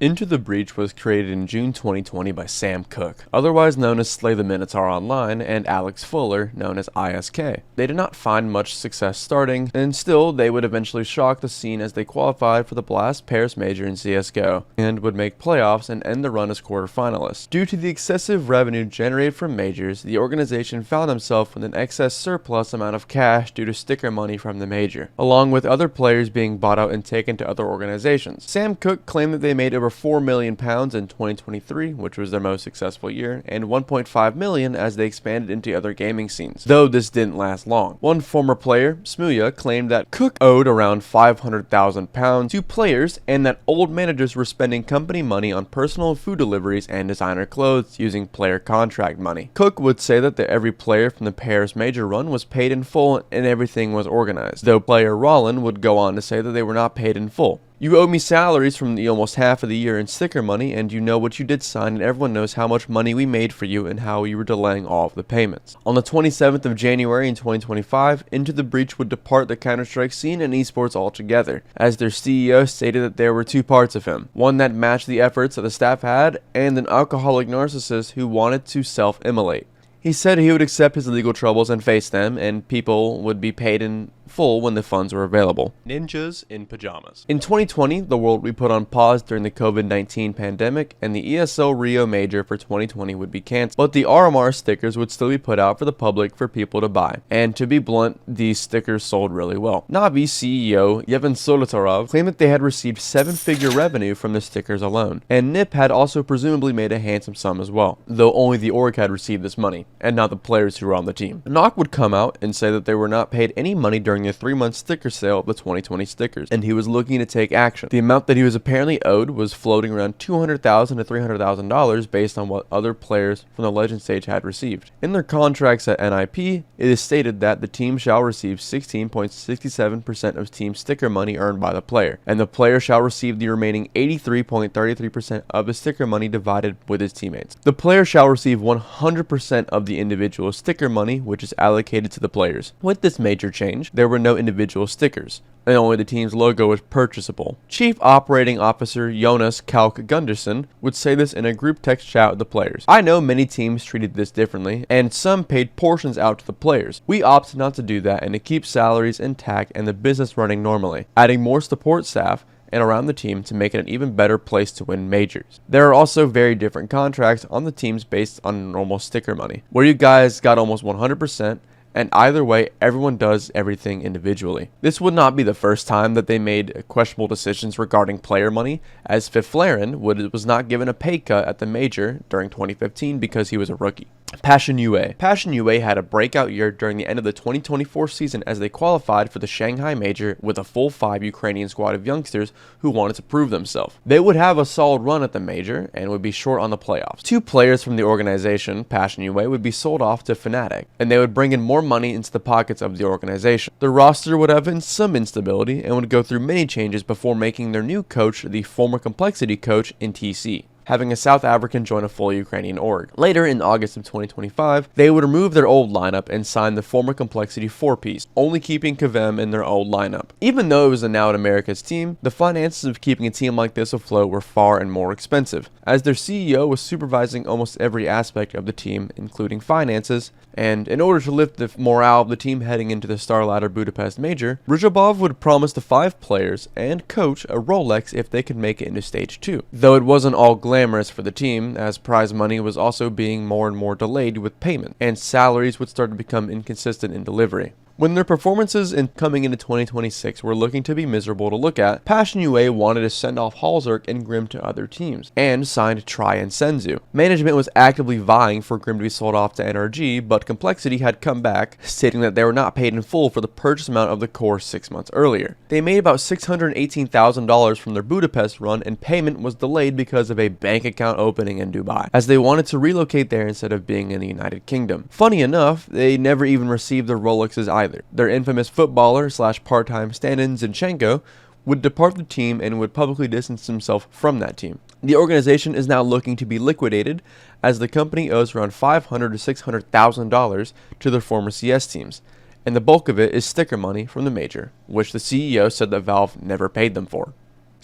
Into the Breach was created in June 2020 by Sam Cooke, otherwise known as Slay the Minotaur Online, and Alex Fuller, known as ISK. They did not find much success starting, and still they would eventually shock the scene as they qualified for the Blast Paris Major in CSGO, and would make playoffs and end the run as quarterfinalists. Due to the excessive revenue generated from majors, the organization found themselves with an excess surplus amount of cash due to sticker money from the major, along with other players being bought out and taken to other organizations. Sam Cooke claimed that they made over £4 million in 2023, which was their most successful year, and $1.5 million as they expanded into other gaming scenes, though this didn't last long. One former player, Smuya, claimed that Cooke owed around £500,000 to players and that old managers were spending company money on personal food deliveries and designer clothes using player contract money. Cooke would say that every player from the Paris Major run was paid in full and everything was organized, though player Rollin would go on to say that they were not paid in full. You owe me salaries from the almost half of the year in sticker money, and you know what you did sign, and everyone knows how much money we made for you and how you were delaying all of the payments. On the 27th of January in 2025, Into the Breach would depart the Counter-Strike scene and esports altogether, as their CEO stated that there were two parts of him, one that matched the efforts that the staff had, and an alcoholic narcissist who wanted to self-immolate. He said he would accept his legal troubles and face them, and people would be paid in full when the funds were available. Ninjas in pajamas. In 2020, the world would be put on pause during the COVID-19 pandemic, and the ESL Rio Major for 2020 would be cancelled, but the RMR stickers would still be put out for the public for people to buy. And to be blunt, these stickers sold really well. Navi CEO Yevhen Solotarov claimed that they had received 7-figure revenue from the stickers alone, and NIP had also presumably made a handsome sum as well, though only the org had received this money, and not the players who were on the team. Nock would come out and say that they were not paid any money during the 3-month sticker sale of the 2020 stickers, and he was looking to take action. The amount that he was apparently owed was floating around $200,000 to $300,000 based on what other players from the Legend stage had received. In their contracts at NIP, it is stated that the team shall receive 16.67% of team sticker money earned by the player, and the player shall receive the remaining 83.33% of the sticker money divided with his teammates. The player shall receive 100% of the individual sticker money, which is allocated to the players. With this major change, there were no individual stickers, and only the team's logo was purchasable. Chief Operating Officer Jonas Kalk Gunderson would say this in a group text chat with the players. I know many teams treated this differently, and some paid portions out to the players. We opted not to do that and to keep salaries intact and the business running normally, adding more support staff and around the team to make it an even better place to win majors. There are also very different contracts on the teams based on normal sticker money, where you guys got almost 100%, and either way, everyone does everything individually. This would not be the first time that they made questionable decisions regarding player money, as Fiflaren was not given a pay cut at the major during 2015 because he was a rookie. Passion UA had a breakout year during the end of the 2024 season as they qualified for the Shanghai Major with a full 5 Ukrainian squad of youngsters who wanted to prove themselves. They would have a solid run at the major and would be short on the playoffs. 2 players from the organization, Passion UA, would be sold off to Fnatic, and they would bring in more money into the pockets of the organization. The roster would have some instability and would go through many changes before making their new coach the former Complexity coach in TC, having a South African join a full Ukrainian org. Later, in August of 2025, they would remove their old lineup and sign the former Complexity 4-piece, only keeping Kavem in their old lineup. Even though it was a Now in America's team, the finances of keeping a team like this afloat were far and more expensive, as their CEO was supervising almost every aspect of the team, including finances, and in order to lift the morale of the team heading into the Star Ladder Budapest Major, Rizhabov would promise the 5 players and coach a Rolex if they could make it into Stage 2. Though it wasn't all glamorous for the team, as prize money was also being more and more delayed with payment, and salaries would start to become inconsistent in delivery. When their performances coming into 2026 were looking to be miserable to look at, Passion UA wanted to send off Halzerk and Grim to other teams, and signed Tri and Senzu. Management was actively vying for Grim to be sold off to NRG, but Complexity had come back, stating that they were not paid in full for the purchase amount of the core 6 months earlier. They made about $618,000 from their Budapest run, and payment was delayed because of a bank account opening in Dubai, as they wanted to relocate there instead of being in the United Kingdom. Funny enough, they never even received their Rolexes either. Their infamous footballer / part-time stand-in Zinchenko would depart the team and would publicly distance himself from that team. The organization is now looking to be liquidated, as the company owes around $500,000 to $600,000 to their former CS teams, and the bulk of it is sticker money from the major, which the CEO said that Valve never paid them for.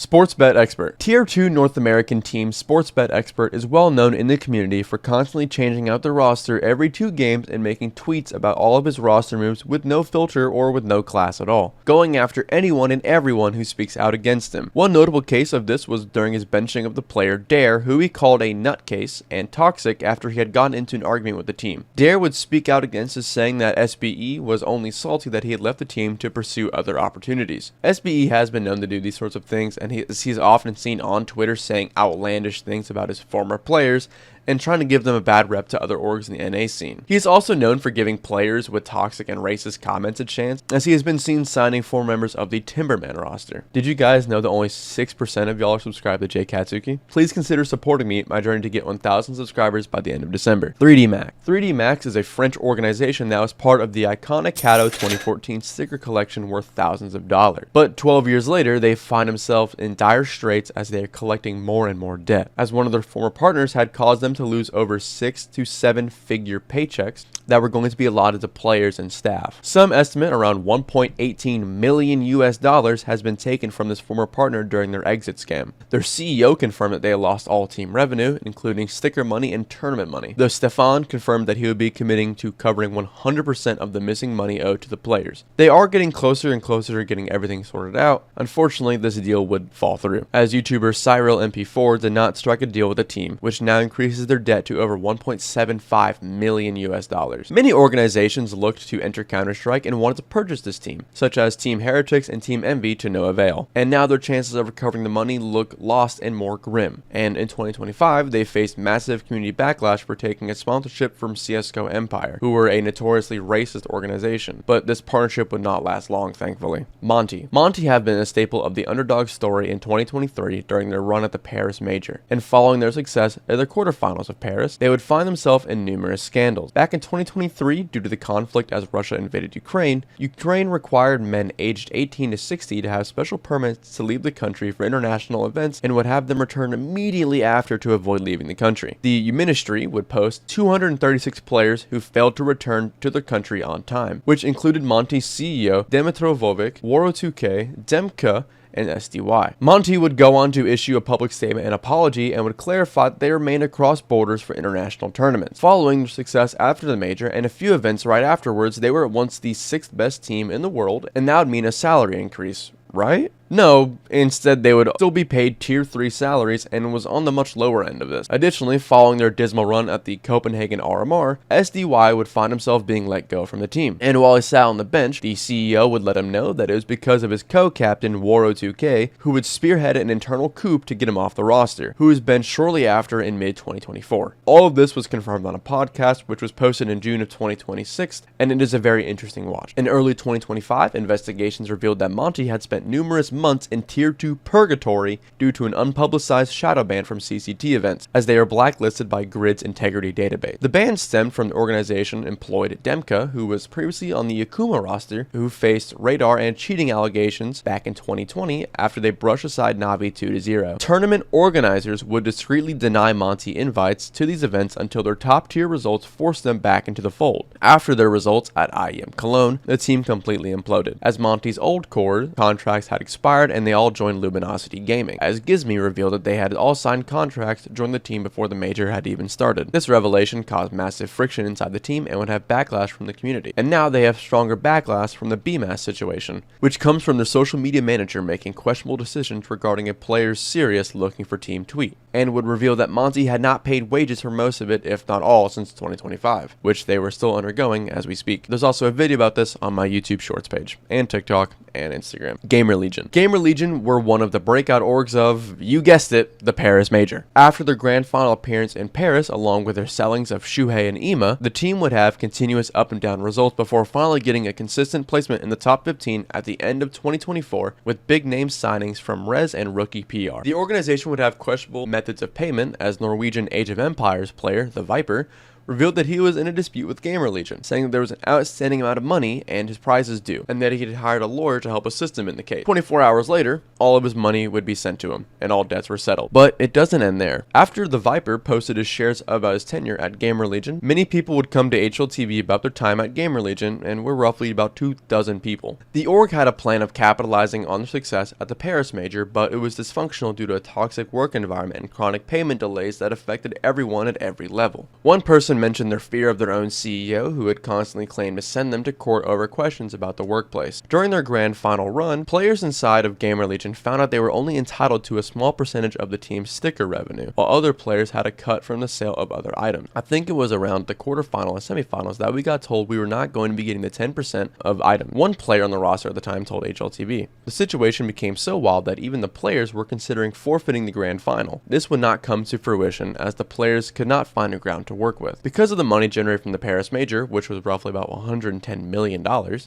SportsbetExpert. Tier 2 North American team SportsbetExpert is well known in the community for constantly changing out the roster every 2 games and making tweets about all of his roster moves with no filter or with no class at all, going after anyone and everyone who speaks out against him. One notable case of this was during his benching of the player Dare, who he called a nutcase and toxic after he had gotten into an argument with the team. Dare would speak out against this, saying that SBE was only salty that he had left the team to pursue other opportunities. SBE has been known to do these sorts of things, and he's often seen on Twitter saying outlandish things about his former players and trying to give them a bad rep to other orgs in the NA scene. He is also known for giving players with toxic and racist comments a chance, as he has been seen signing 4 members of the Timberman roster. Did you guys know that only 6% of y'all are subscribed to Jay Katsuki? Please consider supporting me my journey to get 1,000 subscribers by the end of December. 3D Max. 3D Max is a French organization that was part of the iconic Cato 2014 sticker collection worth thousands of dollars. But 12 years later, they find themselves in dire straits as they are collecting more and more debt, as one of their former partners had caused them to lose over 6 to 7 figure paychecks that were going to be allotted to players and staff. Some estimate around 1.18 million US dollars has been taken from this former partner during their exit scam. Their CEO confirmed that they lost all team revenue, including sticker money and tournament money, though Stefan confirmed that he would be committing to covering 100% of the missing money owed to the players. They are getting closer and closer to getting everything sorted out. Unfortunately, this deal would fall through, as YouTuber Cyril MP4 did not strike a deal with the team, which now increases their debt to over 1.75 million US dollars. Many organizations looked to enter Counter-Strike and wanted to purchase this team, such as Team Heretics and Team Envy, to no avail. And now their chances of recovering the money look lost and more grim. And in 2025, they faced massive community backlash for taking a sponsorship from CSGO Empire, who were a notoriously racist organization. But this partnership would not last long, thankfully. Monty have been a staple of the underdog story in 2023 during their run at the Paris Major, and following their success at the quarterfinals of Paris, they would find themselves in numerous scandals. Back in 2023, due to the conflict as Russia invaded Ukraine required men aged 18 to 60 to have special permits to leave the country for international events and would have them return immediately after to avoid leaving the country. The ministry would post 236 players who failed to return to their country on time, which included Monty's CEO Dmytro Vovic, Waro2k, Demka, and SDY. Monty would go on to issue a public statement and apology and would clarify that they remain across borders for international tournaments. Following their success after the major and a few events right afterwards, they were at once the 6th best team in the world, and that would mean a salary increase, right? No, instead they would still be paid tier 3 salaries and was on the much lower end of this. Additionally, following their dismal run at the Copenhagen RMR, SDY would find himself being let go from the team. And while he sat on the bench, the CEO would let him know that it was because of his co-captain Waro2k, who would spearhead an internal coup to get him off the roster, who was benched shortly after in mid-2024. All of this was confirmed on a podcast which was posted in June of 2026, and it is a very interesting watch. In early 2025, investigations revealed that Monty had spent numerous months in tier 2 purgatory due to an unpublicized shadow ban from CCT events, as they are blacklisted by Grid's integrity database. The ban stemmed from the organization employed Demka, who was previously on the Yakuma roster, who faced radar and cheating allegations back in 2020 after they brushed aside Navi 2-0. Tournament organizers would discreetly deny Monty invites to these events until their top tier results forced them back into the fold. After their results at IEM Cologne, the team completely imploded, as Monty's old core contracts had expired and they all joined Luminosity Gaming, as Gizmy revealed that they had all signed contracts to join the team before the major had even started. This revelation caused massive friction inside the team and would have backlash from the community. And now they have stronger backlash from the BMAS situation, which comes from their social media manager making questionable decisions regarding a player's serious looking for team tweet, and would reveal that Monty had not paid wages for most of it, if not all, since 2025, which they were still undergoing as we speak. There's also a video about this on my YouTube Shorts page, and TikTok, and Instagram. Gamerlegion. Gamerlegion were one of the breakout orgs of, you guessed it, the Paris Major. After their grand final appearance in Paris, along with their sellings of Shuhei and Ima, the team would have continuous up and down results before finally getting a consistent placement in the top 15 at the end of 2024 with big name signings from Rez and Rookie PR. The organization would have questionable methods of payment, as Norwegian Age of Empires player, the Viper, revealed that he was in a dispute with Gamerlegion, saying that there was an outstanding amount of money and his prize is due, and that he had hired a lawyer to help assist him in the case. 24 hours later, all of his money would be sent to him, and all debts were settled. But it doesn't end there. After the Viper posted his shares about his tenure at Gamerlegion, many people would come to HLTV about their time at Gamerlegion, and we're roughly about 2,000 people. The org had a plan of capitalizing on their success at the Paris Major, but it was dysfunctional due to a toxic work environment and chronic payment delays that affected everyone at every level. One person mentioned their fear of their own CEO, who had constantly claimed to send them to court over questions about the workplace. During their grand final run, players inside of Gamerlegion found out they were only entitled to a small percentage of the team's sticker revenue, while other players had a cut from the sale of other items. I think it was around the quarterfinal and semifinals that we got told we were not going to be getting the 10% of items. One player on the roster at the time told HLTV. The situation became so wild that even the players were considering forfeiting the grand final. This would not come to fruition as the players could not find a ground to work with. Because of the money generated from the Paris Major, which was roughly about $110 million,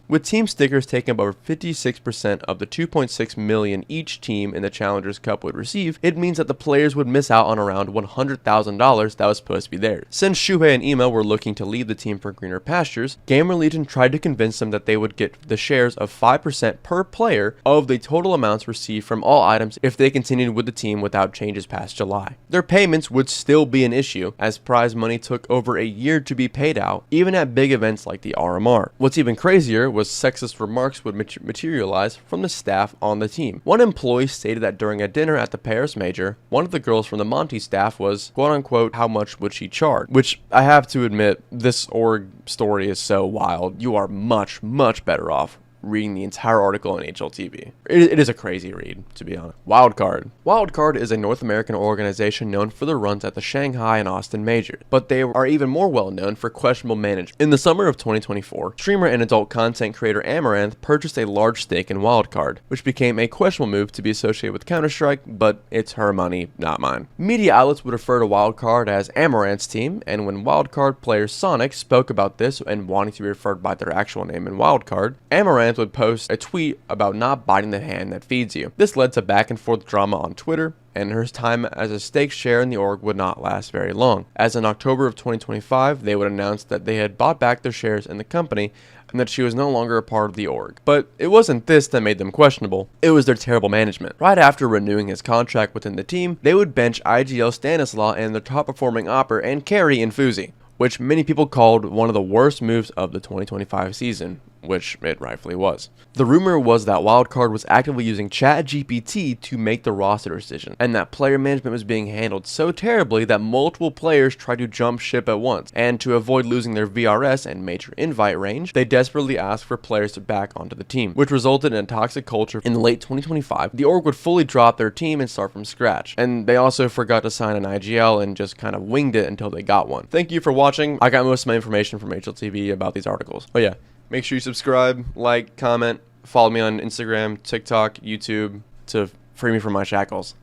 with team stickers taking up over 56% of the $2.6 million each team in the Challengers Cup would receive, it means that the players would miss out on around $100,000 that was supposed to be theirs. Since Shuhei and Ema were looking to leave the team for greener pastures, Gamerlegion tried to convince them that they would get the shares of 5% per player of the total amounts received from all items if they continued with the team without changes past July. Their payments would still be an issue, as prize money took over a year to be paid out, even at big events like the RMR. What's even crazier was sexist remarks would materialize from the staff on the team. One employee stated that during a dinner at the Paris Major, one of the girls from the Monty staff was, quote-unquote, how much would she charge? Which, I have to admit, this org story is so wild. You are much, much better off reading the entire article on HLTV. It is a crazy read, to be honest. Wildcard. Wildcard is a North American organization known for their runs at the Shanghai and Austin Majors, but they are even more well known for questionable management. In the summer of 2024, streamer and adult content creator Amaranth purchased a large stake in Wildcard, which became a questionable move to be associated with Counter-Strike, but it's her money, not mine. Media outlets would refer to Wildcard as Amaranth's team, and when Wildcard player Sonic spoke about this and wanting to be referred by their actual name in Wildcard, Amaranth would post a tweet about not biting the hand that feeds you. This led to back and forth drama on Twitter, and her time as a stake share in the org would not last very long, as in October of 2025 they would announce that they had bought back their shares in the company and that she was no longer a part of the org. But it wasn't this that made them questionable, it was their terrible management. Right after renewing his contract within the team, they would bench IGL Stanislaw and their top performing opper and carry in Fuzi, which many people called one of the worst moves of the 2025 season, which it rightfully was. The rumor was that Wildcard was actively using ChatGPT to make the roster decision, and that player management was being handled so terribly that multiple players tried to jump ship at once, and to avoid losing their VRS and major invite range, they desperately asked for players to back onto the team, which resulted in a toxic culture. In late 2025, the org would fully drop their team and start from scratch, and they also forgot to sign an IGL and just kind of winged it until they got one. Thank you for watching. I got most of my information from HLTV about these articles. Oh yeah. Make sure you subscribe, like, comment, follow me on Instagram, TikTok, YouTube to free me from my shackles.